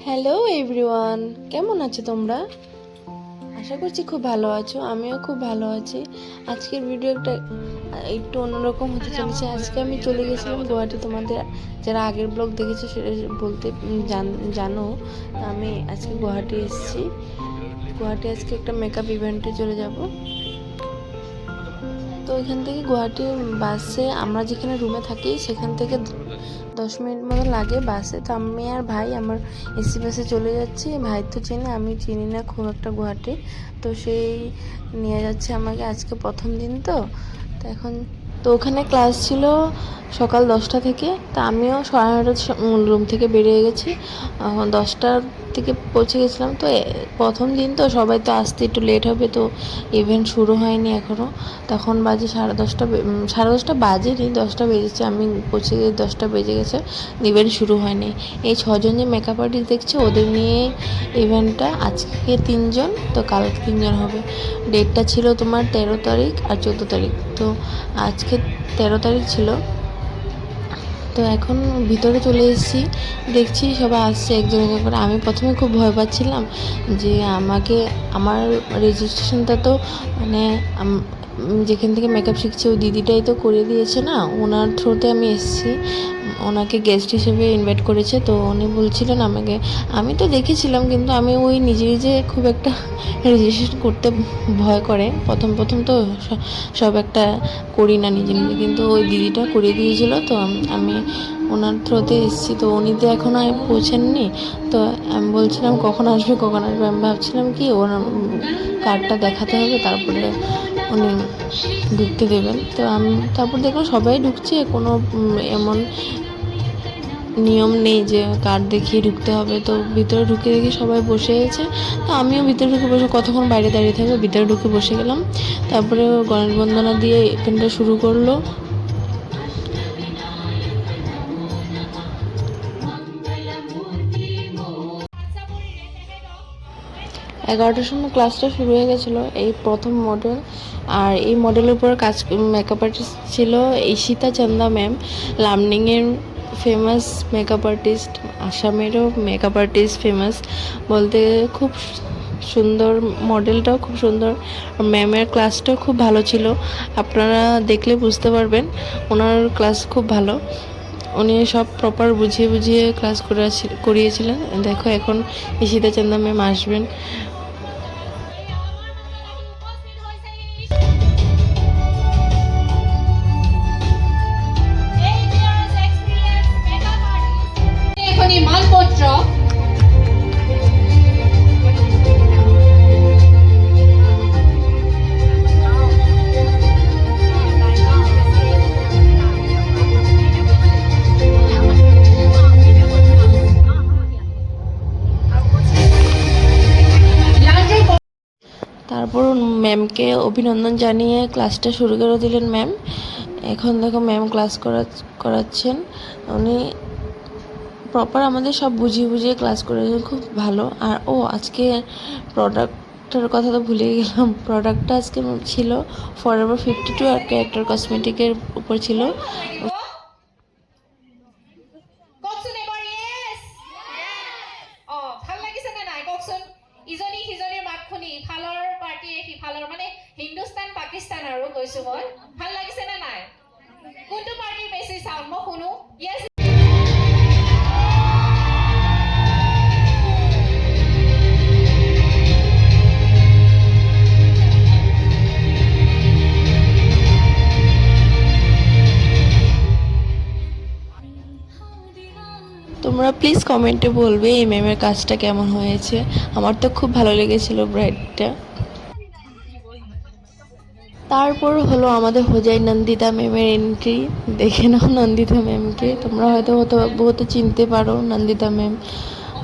Hello everyone, কেমন আছো তোমরা? আশা করছি খুব ভালো আছো। আমিও খুব ভালো আছি। আজকের ভিডিওটা একটু অন্যরকম হতে চলেছে। আজকে আমি চলে গেছিলাম গুয়াহাটি। তোমাদের যারা আগের ব্লগ দেখেছো সেটা বলতে জানো আমি আজকে গুয়াহাটি এসেছি। গুয়াহাটি আজকে একটা মেকআপ ইভেন্টে চলে যাব। তো এখান থেকে গুয়াহাটির বাসে আমরা যেখানে রুমে থাকি সেখান থেকে 10 মিনিট মতো লাগে বাসে। তো আমি আর ভাই আমার এসি বাসে চলে যাচ্ছি। ভাই তো চেনে, আমি চিনি না খুব একটা গুয়াহাটি। তো সেই নিয়ে যাচ্ছে আমাকে। আজকে প্রথম দিন তো এখন তো ওখানে ক্লাস ছিল সকাল 10টা থেকে। তা আমিও 9:30 রুম থেকে বেরিয়ে গেছি। 10টার থেকে পৌঁছে গেছিলাম। তো প্রথম দিন তো সবাই তো আসতে একটু লেট হবে। তো ইভেন্ট শুরু হয়নি এখনও। তখন বাজে 10:30। 10:30 বাজেনি, 10টা বেজেছে। আমি পৌঁছে গিয়ে 10টা বেজে গেছে, ইভেন্ট শুরু হয়নি। এই 6জন যে মেকআপ আর্টিস্ট দেখছে ওদের নিয়ে ইভেন্টটা। আজকে 3জন, তো কালকে 3জন হবে। ডেটটা ছিল তোমার 13 তারিখ আর 14 তারিখ। তো আজকে 13 তারিখ ছিল। তো এখন ভিতরে চলে এসেছি, দেখছি সবাই আসছে একজন একজন করে। আমি প্রথমে খুব ভয় পাচ্ছিলাম যে আমার রেজিস্ট্রেশনটা তো মানে যেখান থেকে মেকআপ শিখছি ওই দিদিটাই তো করে দিয়েছে না, ওনার থ্রুতে আমি এসেছি। ওনাকে গেস্ট হিসেবে ইনভাইট করেছে। তো উনি বলছিলেন আমাকে, আমি তো দেখেছিলাম কিন্তু আমি ওই নিজে নিজে খুব একটা রেজিস্ট্রেশন করতে ভয় করে। প্রথম প্রথম তো সব একটা করি না নিজে নিজে, কিন্তু ওই দিদিটা করে দিয়েছিল। তো আমি ওনার থ্রুতে এসেছি। তো উনি তো এখনও পৌঁছাননি। তো আমি বলছিলাম কখন আসবে কখন আসবে। আমি ভাবছিলাম কি ওর কার্ডটা দেখাতে হবে, তারপরে উনি ঢুকতে দেবেন। তো আমি তারপর দেখলাম সবাই ঢুকছে, কোনো এমন নিয়ম নেই যে কার্ড দেখিয়ে ঢুকতে হবে। তো ভিতরে ঢুকে দেখি সবাই বসে গেছে। তো আমিও ভিতরে ঢুকে বসে কতক্ষণ বাইরে দাঁড়িয়ে থাকবো, ভিতরে ঢুকে বসে গেলাম। তারপরে গণেশ বন্দনা দিয়ে ইভেন্টটা শুরু করলো। 11টার সময় ক্লাসটা শুরু হয়ে গেছিলো। এই প্রথম মডেল, আর এই মডেলের উপর কাজ মেকআপ আর্টিস্ট ছিল ঈশিতা চন্দা ম্যাম, লামনিংয়ের ফেমাস মেকআপ আর্টিস্ট, আসামেরও মেকআপ আর্টিস্ট ফেমাস বলতে। খুব সুন্দর, মডেলটাও খুব সুন্দর। ম্যামের ক্লাসটাও খুব ভালো ছিল, আপনারা দেখলে বুঝতে পারবেন। ওনার ক্লাস খুব ভালো, উনি সব প্রপার বুঝিয়ে বুঝিয়ে ক্লাস করিয়েছিলেন। দেখো এখন ঈশিতা চন্দা ম্যাম আসবেন। মালপত্র তারপর ম্যামকে অভিনন্দন জানিয়ে ক্লাসটা শুরু করে দিলেন ম্যাম। এখন দেখো ম্যাম ক্লাস করাচ্ছেন। উনি প্রপার আমাদের সব বুঝিয়ে বুঝিয়ে ক্লাস করেছেন, খুব ভালো। আর আজকে প্রোডাক্টটার কথা তো ভুলেই গেলাম। প্রোডাক্টটা আজকে ছিল ফরএভার 52 আর ক্যারেক্টার কসমেটিকের উপর ছিল। কওকচোন এবাৰ ইয়েস ভাল লাগিছে নে নাই কওকচোন। ইজনী সিজনীৰ মাত শুনি ইফালৰ পাৰ্টিয়ে সিফালৰ মানে হিন্দুস্তান পাকিস্তান আৰু কৈছো মই, ভাল লাগিছে নে নাই? কোনটো পাৰ্টিৰ বেছি চাউণ্ড মই শুনো? ইয়েস। তোমরা প্লিজ কমেন্টে বলবে এই ম্যামের কাজটা কেমন হয়েছে। আমার তো খুব ভালো লেগেছিল ব্রাইডটা। তারপর হলো আমাদের হোজাই নন্দিতা ম্যামের এন্ট্রি। দেখে নাও নন্দিতা ম্যামকে, তোমরা হয়তো বহুত চিনতে পারো নন্দিতা ম্যাম।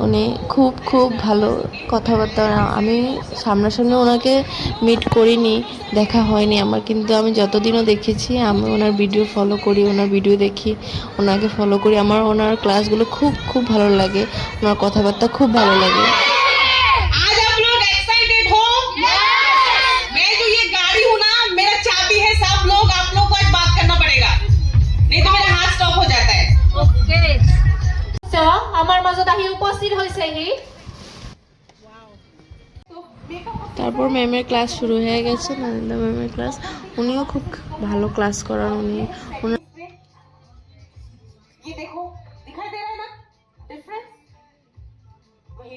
উনি খুব খুব ভালো কথাবার্তা। আমি সামনাসামনি ওনাকে মিট করিনি, দেখা হয়নি আমার, কিন্তু আমি যতদিনও দেখেছি আমি ওনার ভিডিও ফলো করি, ওনার ভিডিও দেখি, ওনাকে ফলো করি। আমার ওনার ক্লাসগুলো খুব খুব ভালো লাগে, ওনার কথাবার্তা খুব ভালো লাগে। आज आप लोग एक्साइटेड हो? मैं जो ये गाड़ी हूँ ना, मेरा चाबी है। सब लोग आप लोग को आज बात करना पड़ेगा, नहीं तो मेरा हाथ स्टॉप हो जाता है। ओके। So আমাৰ মাজত আহি উপস্থিত হৈছেহি। তারপর ম্যামের ক্লাস শুরু হয়ে গেছে, নন্দিতা ম্যামের ক্লাস। উনিও খুব ভালো ক্লাস করান। ये देखो, दिखाई दे रहा है ना डिफरेंस? वही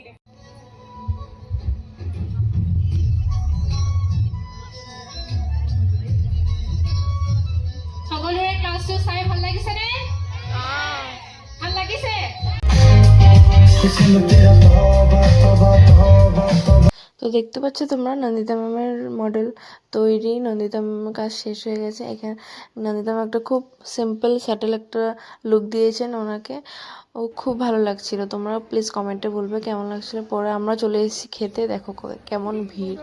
সকলোৰে ক্লাছটো চাই ভাল লাগিছে নে? ভাল লাগিছে? তো দেখতে পাচ্ছ তোমরা নন্দিতা ম্যামের মডেল তৈরি, নন্দিতা ম্যামের কাজ শেষ হয়ে গেছে। এখানে নন্দিতা ম্যাম একটা খুব সিম্পল স্যাটেল একটা লুক দিয়েছেন ওনাকে, ও খুব ভালো লাগছিল। তোমরা প্লিজ কমেন্টে বলবে কেমন লাগছিল। পরে আমরা চলে এসেছি খেতে, দেখো কেমন ভিড়।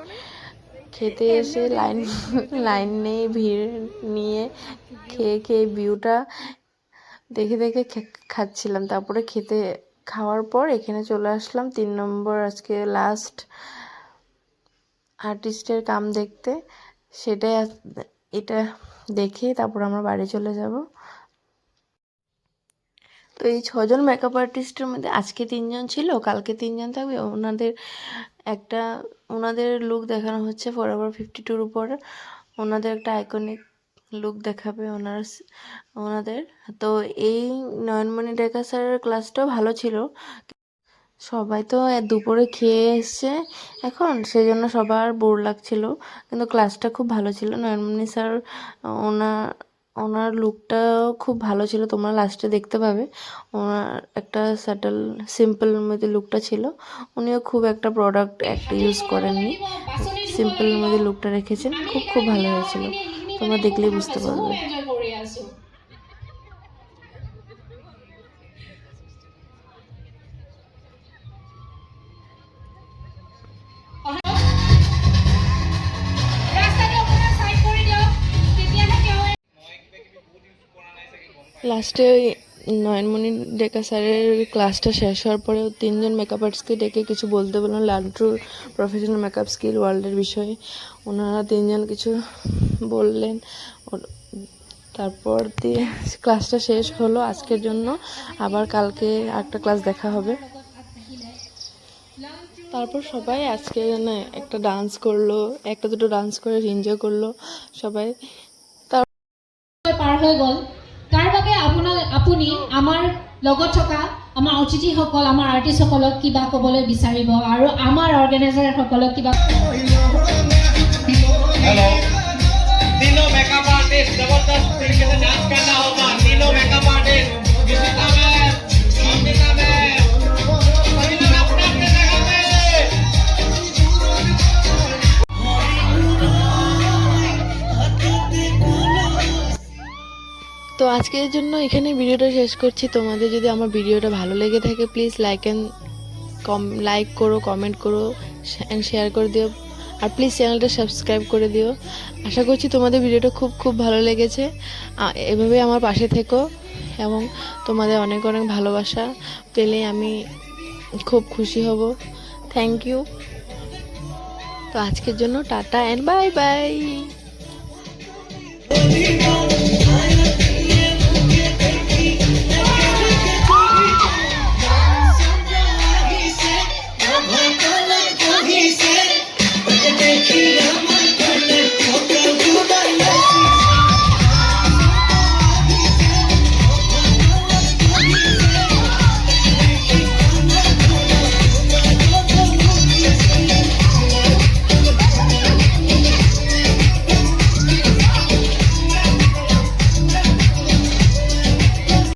খেতে এসে লাইন নেই, ভিড় নিয়ে খেয়ে খেয়ে ভিউটা দেখে দেখে খাচ্ছিলাম। তারপরে খাওয়ার পর এখানে চলে আসলাম 3 নম্বর আজকে লাস্ট আর্টিস্টের কাম দেখতে। এটা দেখে তারপর আমরা বাড়ি চলে যাব। তো এই 6 জন মেকআপ আর্টিস্টের মধ্যে আজকে 3 জন ছিল, কালকে 3 জন থাকবে। ওনাদের লুক দেখানো হচ্ছে ফরএভার 52-র উপরে। ওনাদের একটা আইকনিক লুক দেখাবে ওনাদের। তো এই নয়নমণি ডেকা স্যারের ক্লাসটাও ভালো ছিল। সবাই তো দুপুরে খেয়ে এসছে এখন, সেই জন্য সবার বোর লাগছিল, কিন্তু ক্লাসটা খুব ভালো ছিল। নয়নমণি স্যার ওনার লুকটাও খুব ভালো ছিল, তোমরা লাস্টে দেখতে পাবে। ওনার একটা স্যাটেল সিম্পলের মধ্যে লুকটা ছিল। উনিও খুব একটা প্রোডাক্ট ইউজ করেননি, সিম্পলের মধ্যে লুকটা রেখেছেন। খুব ভালো হয়েছিল, তোমরা দেখলেই বুঝতে পারবে। লাস্টে ওই নয়নমণি ডেকা স্যারের ক্লাসটা শেষ হওয়ার পরে 3 জন মেকআপ আর্টিস্টকে ডেকে কিছু বলতে বললাম লান্টুর প্রফেশনাল মেকআপ স্কিল ওয়ার্ল্ডের বিষয়ে। ওনারা 3 জন কিছু বললেন। তারপর দিয়ে ক্লাসটা শেষ হলো আজকের জন্য। আবার কালকে একটা ক্লাস দেখা হবে। তারপর সবাই আজকে একটা ডান্স করলো, একটা দুটো ডান্স করে এনজয় করলো সবাই। পাৰ হৈ গ'ল, তাৰ বাবে আপুনি আমাৰ লগত থকা আমাৰ অতিথিসকল, আমাৰ আৰ্টিষ্টসকলক কিবা ক'বলৈ বিচাৰিব আৰু আমাৰ অৰ্গেনাইজাৰসকলক কিবা। हेलो, तीनों मेकअप आर्टिस्ट जबरदस्त तरीके से डांस करना होगा। तीनों makeup artist Vishita ma'am, Amrita ma'am, सभी लोग अपने अपने जगह पे। তো আজকের জন্য এখানে ভিডিওটা শেষ করছি। তোমাদের যদি আমার ভিডিওটা ভালো লেগে থাকে প্লিজ লাইক করো, কমেন্ট করো অ্যান্ড শেয়ার করে দিও। আর প্লিজ চ্যানেলটা সাবস্ক্রাইব করে দিও। আশা করছি তোমাদের ভিডিওটা খুব ভালো লেগেছে। এভাবে আমার পাশে থেকো এবং তোমাদের অনেক অনেক ভালোবাসা পেলে আমি খুব খুশি হব। Thank you. তো আজকের জন্য টাটা অ্যান্ড বাই বাই।